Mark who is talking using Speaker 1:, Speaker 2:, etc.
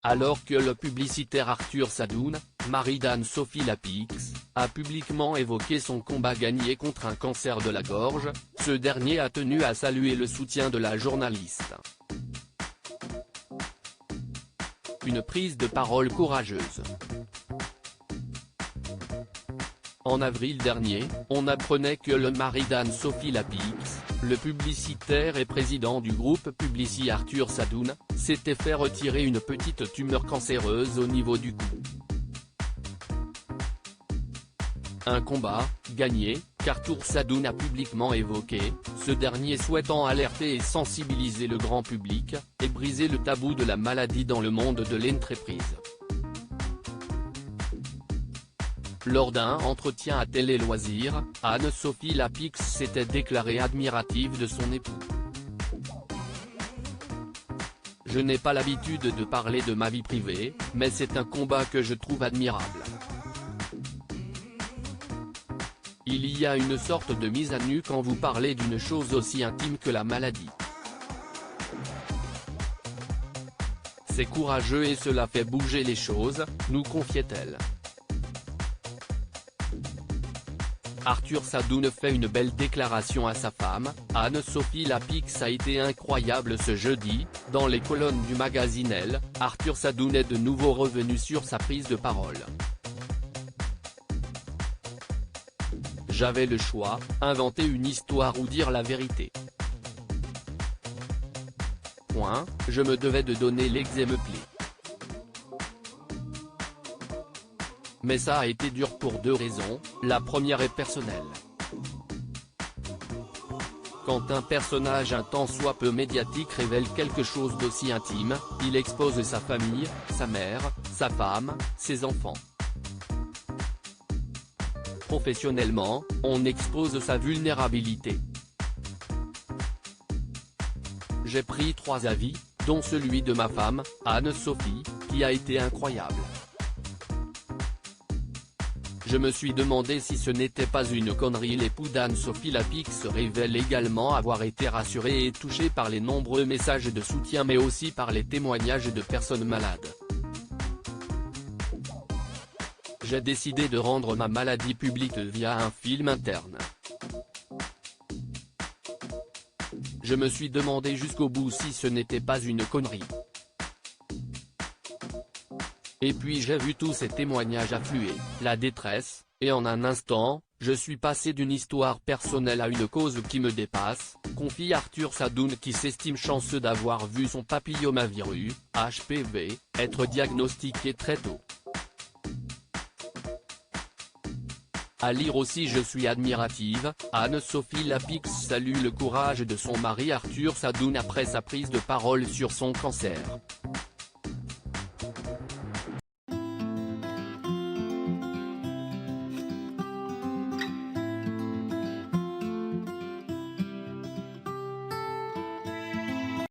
Speaker 1: Alors que le publicitaire Arthur Sadoun, mari d'Anne-Sophie Lapix, a publiquement évoqué son combat gagné contre un cancer de la gorge, ce dernier a tenu à saluer le soutien de la journaliste. Une prise de parole courageuse. En avril dernier, on apprenait que le mari d'Anne-Sophie Lapix, le publicitaire et président du groupe Publicis Arthur Sadoun, s'était fait retirer une petite tumeur cancéreuse au niveau du cou. Un combat, gagné, qu'Arthur Sadoun a publiquement évoqué, ce dernier souhaitant alerter et sensibiliser le grand public, et briser le tabou de la maladie dans le monde de l'entreprise. Lors d'un entretien à Télé Loisirs, Anne-Sophie Lapix s'était déclarée admirative de son époux. « Je n'ai pas l'habitude de parler de ma vie privée, mais c'est un combat que je trouve admirable. Il y a une sorte de mise à nu quand vous parlez d'une chose aussi intime que la maladie. C'est courageux et cela fait bouger les choses », nous confiait-elle. Arthur Sadoun fait une belle déclaration à sa femme. Anne-Sophie Lapix a été incroyable ce jeudi, dans les colonnes du magazine Elle, Arthur Sadoun est de nouveau revenu sur sa prise de parole. J'avais le choix, inventer une histoire ou dire la vérité. Je me devais de donner l'exemple. Mais ça a été dur pour deux raisons, la première est personnelle. Quand un personnage un tant soit peu médiatique révèle quelque chose d'aussi intime, il expose sa famille, sa mère, sa femme, ses enfants. Professionnellement, on expose sa vulnérabilité. J'ai pris 3 avis, dont celui de ma femme, Anne-Sophie, qui a été incroyable. Je me suis demandé si ce n'était pas une connerie. L'époux d'Anne-Sophie Lapix révèle également avoir été rassuré et touché par les nombreux messages de soutien mais aussi par les témoignages de personnes malades. J'ai décidé de rendre ma maladie publique via un film interne. Je me suis demandé jusqu'au bout si ce n'était pas une connerie. Et puis j'ai vu tous ces témoignages affluer, la détresse, et en un instant, je suis passé d'une histoire personnelle à une cause qui me dépasse, confie Arthur Sadoun qui s'estime chanceux d'avoir vu son papillomavirus, HPV, être diagnostiqué très tôt. À lire aussi. Je suis admirative, Anne-Sophie Lapix salue le courage de son mari Arthur Sadoun après sa prise de parole sur son cancer.